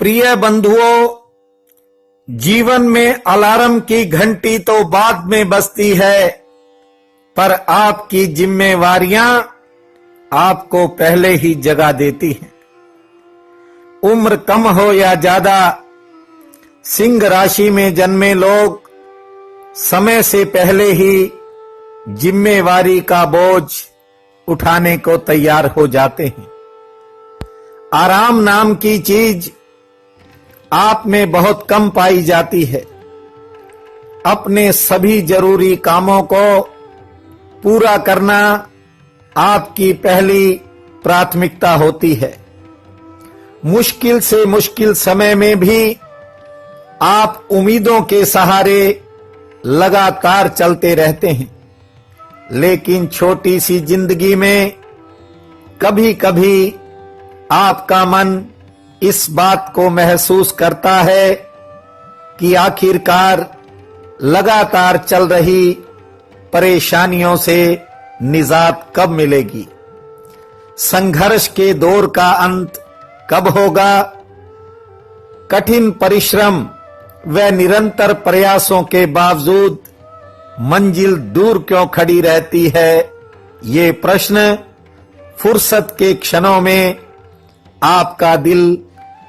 प्रिय बंधुओं, जीवन में अलार्म की घंटी तो बाद में बजती है, पर आपकी जिम्मेवारियां आपको पहले ही जगा देती हैं। उम्र कम हो या ज्यादा, सिंह राशि में जन्मे लोग समय से पहले ही जिम्मेवारी का बोझ उठाने को तैयार हो जाते हैं। आराम नाम की चीज आप में बहुत कम पाई जाती है। अपने सभी जरूरी कामों को पूरा करना आपकी पहली प्राथमिकता होती है। मुश्किल से मुश्किल समय में भी आप उम्मीदों के सहारे लगातार चलते रहते हैं, लेकिन छोटी सी जिंदगी में कभी कभी आपका मन इस बात को महसूस करता है कि आखिरकार लगातार चल रही परेशानियों से निजात कब मिलेगी, संघर्ष के दौर का अंत कब होगा। कठिन परिश्रम व निरंतर प्रयासों के बावजूद मंजिल दूर क्यों खड़ी रहती है, ये प्रश्न फुर्सत के क्षणों में आपका दिल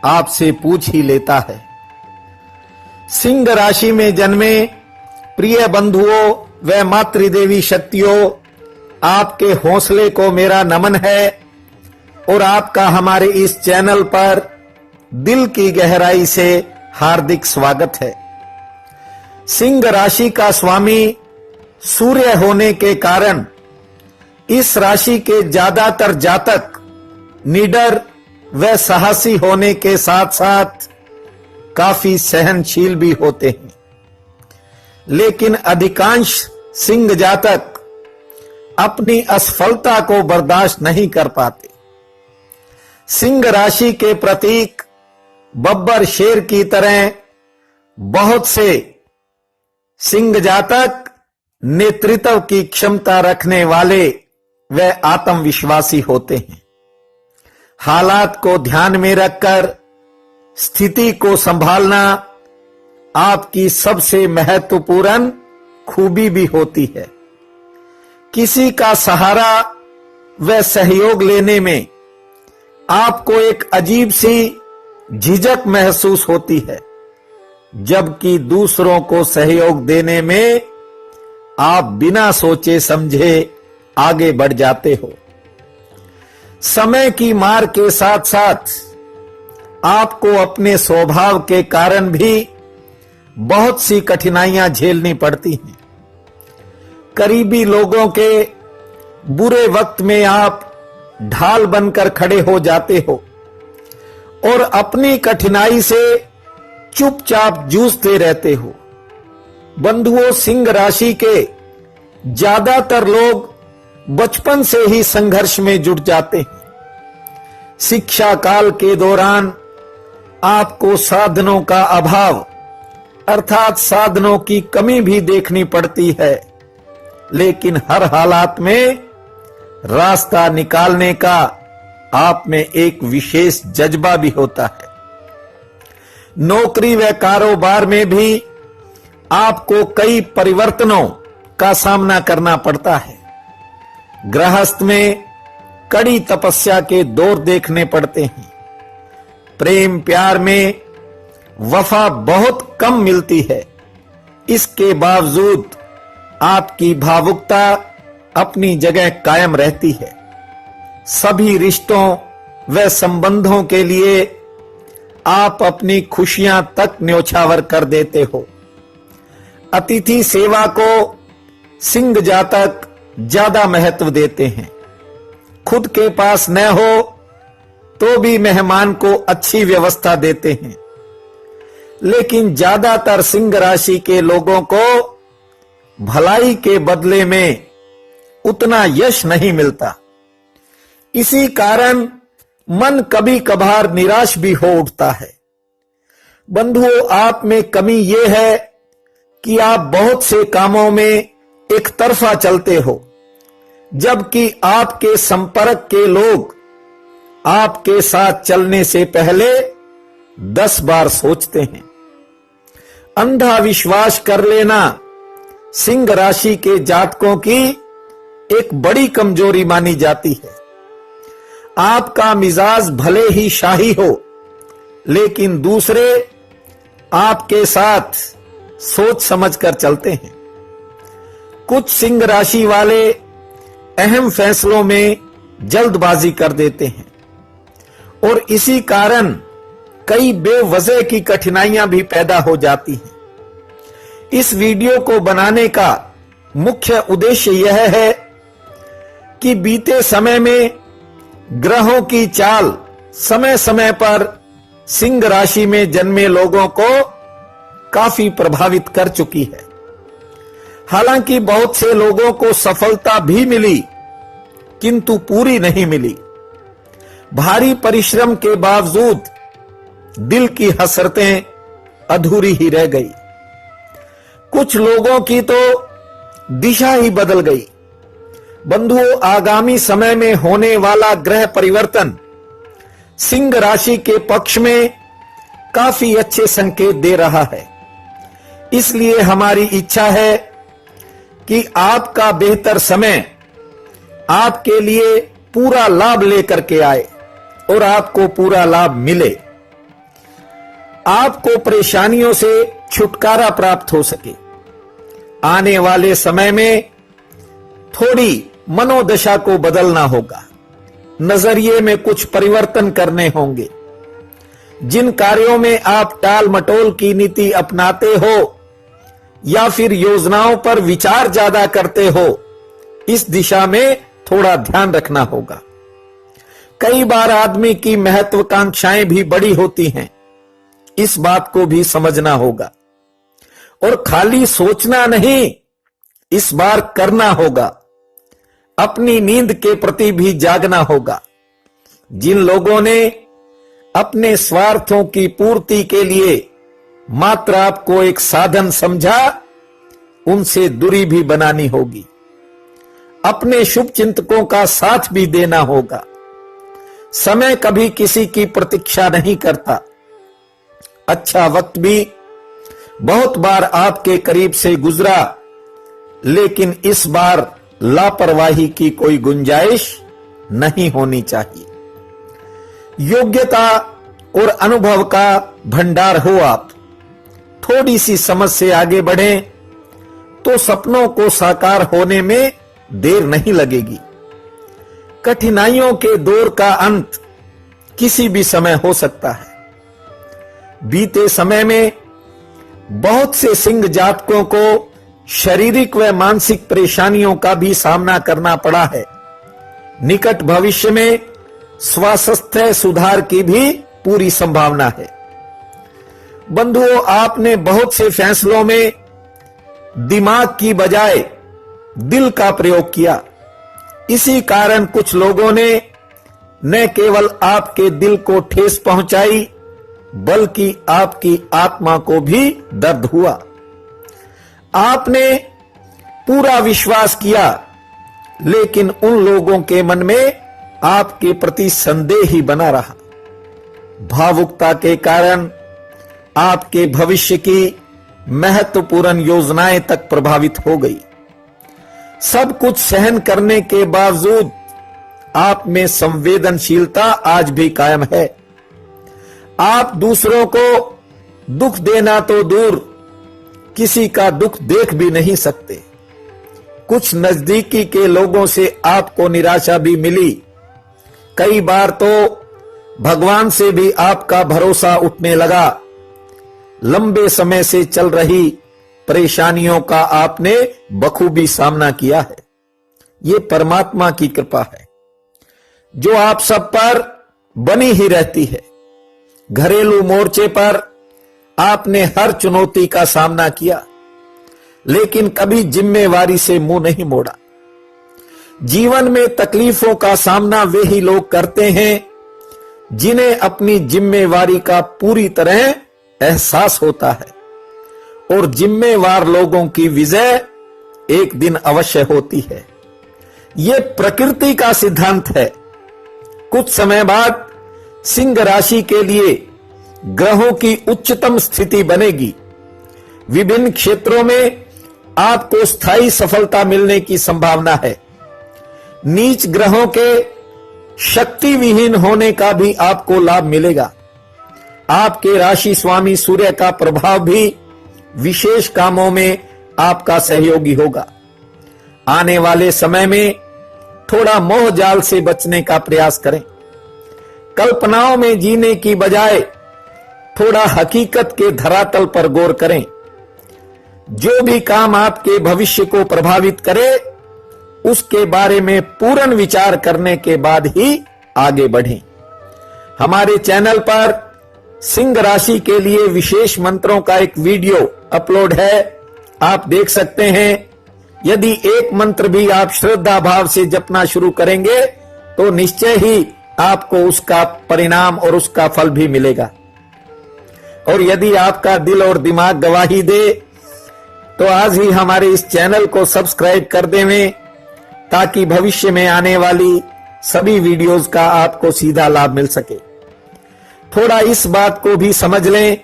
आपसे पूछ ही लेता है। सिंह राशि में जन्मे प्रिय बंधुओं व मातृदेवी शक्तियों, आपके हौसले को मेरा नमन है और आपका हमारे इस चैनल पर दिल की गहराई से हार्दिक स्वागत है। सिंह राशि का स्वामी सूर्य होने के कारण इस राशि के ज्यादातर जातक निडर व साहसी होने के साथ साथ काफी सहनशील भी होते हैं, लेकिन अधिकांश सिंह जातक अपनी असफलता को बर्दाश्त नहीं कर पाते। सिंह राशि के प्रतीक बब्बर शेर की तरह बहुत से सिंह जातक नेतृत्व की क्षमता रखने वाले व आत्मविश्वासी होते हैं। हालात को ध्यान में रखकर स्थिति को संभालना आपकी सबसे महत्वपूर्ण खूबी भी होती है। किसी का सहारा व सहयोग लेने में आपको एक अजीब सी झिझक महसूस होती है, जबकि दूसरों को सहयोग देने में आप बिना सोचे समझे आगे बढ़ जाते हो। समय की मार के साथ साथ आपको अपने स्वभाव के कारण भी बहुत सी कठिनाइयां झेलनी पड़ती हैं। करीबी लोगों के बुरे वक्त में आप ढाल बनकर खड़े हो जाते हो और अपनी कठिनाई से चुपचाप जूझते रहते हो। बंधुओं, सिंह राशि के ज्यादातर लोग बचपन से ही संघर्ष में जुट जाते हैं। शिक्षा काल के दौरान आपको साधनों का अभाव अर्थात साधनों की कमी भी देखनी पड़ती है, लेकिन हर हालात में रास्ता निकालने का आप में एक विशेष जज्बा भी होता है। नौकरी व कारोबार में भी आपको कई परिवर्तनों का सामना करना पड़ता है। गृहस्थ में कड़ी तपस्या के दौर देखने पड़ते हैं। प्रेम प्यार में वफा बहुत कम मिलती है। इसके बावजूद आपकी भावुकता अपनी जगह कायम रहती है। सभी रिश्तों व संबंधों के लिए आप अपनी खुशियां तक न्योछावर कर देते हो। अतिथि सेवा को सिंह जातक ज्यादा महत्व देते हैं। खुद के पास न हो तो भी मेहमान को अच्छी व्यवस्था देते हैं, लेकिन ज्यादातर सिंह राशि के लोगों को भलाई के बदले में उतना यश नहीं मिलता। इसी कारण मन कभी कभार निराश भी हो उठता है। बंधुओं, आप में कमी यह है कि आप बहुत से कामों में एक तरफा चलते हो, जबकि आपके संपर्क के लोग आपके साथ चलने से पहले 10 बार सोचते हैं। अंधा विश्वास कर लेना सिंह राशि के जातकों की एक बड़ी कमजोरी मानी जाती है। आपका मिजाज भले ही शाही हो, लेकिन दूसरे आपके साथ सोच समझकर चलते हैं। कुछ सिंह राशि वाले अहम फैसलों में जल्दबाजी कर देते हैं और इसी कारण कई बेवजह की कठिनाइयां भी पैदा हो जाती हैं। इस वीडियो को बनाने का मुख्य उद्देश्य यह है कि बीते समय में ग्रहों की चाल समय समय पर सिंह राशि में जन्मे लोगों को काफी प्रभावित कर चुकी है। हालांकि बहुत से लोगों को सफलता भी मिली, किंतु पूरी नहीं मिली। भारी परिश्रम के बावजूद दिल की हसरतें अधूरी ही रह गई। कुछ लोगों की तो दिशा ही बदल गई। बंधुओं, आगामी समय में होने वाला ग्रह परिवर्तन सिंह राशि के पक्ष में काफी अच्छे संकेत दे रहा है। इसलिए हमारी इच्छा है कि आपका बेहतर समय आपके लिए पूरा लाभ लेकर के आए और आपको पूरा लाभ मिले, आपको परेशानियों से छुटकारा प्राप्त हो सके। आने वाले समय में थोड़ी मनोदशा को बदलना होगा, नजरिए में कुछ परिवर्तन करने होंगे। जिन कार्यों में आप टाल मटोल की नीति अपनाते हो या फिर योजनाओं पर विचार ज्यादा करते हो, इस दिशा में थोड़ा ध्यान रखना होगा। कई बार आदमी की महत्वाकांक्षाएं भी बड़ी होती हैं, इस बात को भी समझना होगा। और खाली सोचना नहीं, इस बार करना होगा। अपनी नींद के प्रति भी जागना होगा। जिन लोगों ने अपने स्वार्थों की पूर्ति के लिए मात्र आपको एक साधन समझा, उनसे दूरी भी बनानी होगी। अपने शुभ चिंतकों का साथ भी देना होगा। समय कभी किसी की प्रतीक्षा नहीं करता। अच्छा वक्त भी बहुत बार आपके करीब से गुजरा, लेकिन इस बार लापरवाही की कोई गुंजाइश नहीं होनी चाहिए। योग्यता और अनुभव का भंडार हो आप। थोड़ी सी समझ से आगे बढ़ें तो सपनों को साकार होने में देर नहीं लगेगी। कठिनाइयों के दौर का अंत किसी भी समय हो सकता है। बीते समय में बहुत से सिंह जातकों को शारीरिक व मानसिक परेशानियों का भी सामना करना पड़ा है। निकट भविष्य में स्वास्थ्य सुधार की भी पूरी संभावना है। बंधुओं, आपने बहुत से फैसलों में दिमाग की बजाय दिल का प्रयोग किया। इसी कारण कुछ लोगों ने न केवल आपके दिल को ठेस पहुंचाई, बल्कि आपकी आत्मा को भी दर्द हुआ। आपने पूरा विश्वास किया, लेकिन उन लोगों के मन में आपके प्रति संदेह ही बना रहा। भावुकता के कारण आपके भविष्य की महत्वपूर्ण योजनाएं तक प्रभावित हो गई। सब कुछ सहन करने के बावजूद आप में संवेदनशीलता आज भी कायम है। आप दूसरों को दुख देना तो दूर, किसी का दुख देख भी नहीं सकते। कुछ नजदीकी के लोगों से आपको निराशा भी मिली। कई बार तो भगवान से भी आपका भरोसा उठने लगा। लंबे समय से चल रही परेशानियों का आपने बखूबी सामना किया है। ये परमात्मा की कृपा है जो आप सब पर बनी ही रहती है। घरेलू मोर्चे पर आपने हर चुनौती का सामना किया, लेकिन कभी जिम्मेवारी से मुंह नहीं मोड़ा। जीवन में तकलीफों का सामना वे ही लोग करते हैं जिन्हें अपनी जिम्मेवारी का पूरी तरह एहसास होता है, और जिम्मेवार लोगों की विजय एक दिन अवश्य होती है। यह प्रकृति का सिद्धांत है। कुछ समय बाद सिंह राशि के लिए ग्रहों की उच्चतम स्थिति बनेगी। विभिन्न क्षेत्रों में आपको स्थायी सफलता मिलने की संभावना है। नीच ग्रहों के शक्ति विहीन होने का भी आपको लाभ मिलेगा। आपके राशि स्वामी सूर्य का प्रभाव भी विशेष कामों में आपका सहयोगी होगा। आने वाले समय में थोड़ा मोह जाल से बचने का प्रयास करें। कल्पनाओं में जीने की बजाय थोड़ा हकीकत के धरातल पर गौर करें। जो भी काम आपके भविष्य को प्रभावित करे उसके बारे में पूर्ण विचार करने के बाद ही आगे बढ़ें। हमारे चैनल पर सिंह राशि के लिए विशेष मंत्रों का एक वीडियो अपलोड है, आप देख सकते हैं। यदि एक मंत्र भी आप श्रद्धा भाव से जपना शुरू करेंगे तो निश्चय ही आपको उसका परिणाम और उसका फल भी मिलेगा। और यदि आपका दिल और दिमाग गवाही दे तो आज ही हमारे इस चैनल को सब्सक्राइब कर देवें, ताकि भविष्य में आने वाली सभी वीडियोस का आपको सीधा लाभ मिल सके। थोड़ा इस बात को भी समझ लें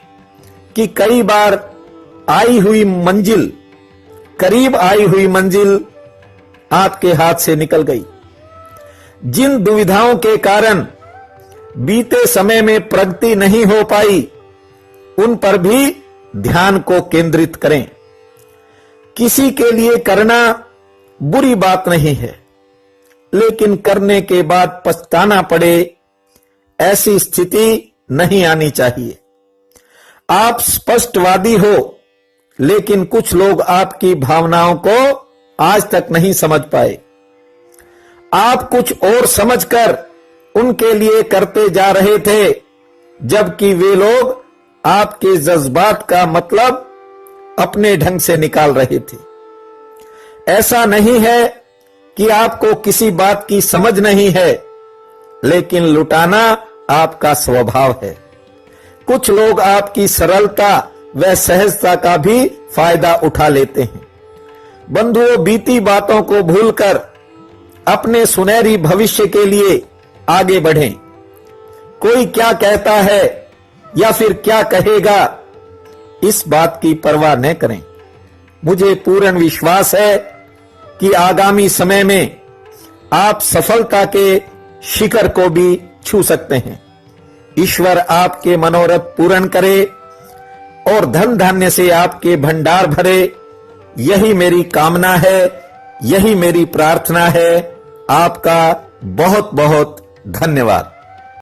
कि कई बार आई हुई मंजिल, करीब आई हुई मंजिल आपके हाथ से निकल गई। जिन दुविधाओं के कारण बीते समय में प्रगति नहीं हो पाई, उन पर भी ध्यान को केंद्रित करें। किसी के लिए करना बुरी बात नहीं है, लेकिन करने के बाद पछताना पड़े ऐसी स्थिति नहीं आनी चाहिए। आप स्पष्टवादी हो, लेकिन कुछ लोग आपकी भावनाओं को आज तक नहीं समझ पाए। आप कुछ और समझकर उनके लिए करते जा रहे थे, जबकि वे लोग आपके जज्बात का मतलब अपने ढंग से निकाल रहे थे। ऐसा नहीं है कि आपको किसी बात की समझ नहीं है, लेकिन लुटाना आपका स्वभाव है। कुछ लोग आपकी सरलता व सहजता का भी फायदा उठा लेते हैं। बंधुओं, बीती बातों को भूलकर अपने सुनहरी भविष्य के लिए आगे बढ़ें। कोई क्या कहता है या फिर क्या कहेगा, इस बात की परवाह न करें। मुझे पूर्ण विश्वास है कि आगामी समय में आप सफलता के शिखर को भी छू सकते हैं। ईश्वर आपके मनोरथ पूर्ण करे और धन धान्य से आपके भंडार भरे, यही मेरी कामना है, यही मेरी प्रार्थना है। आपका बहुत बहुत धन्यवाद।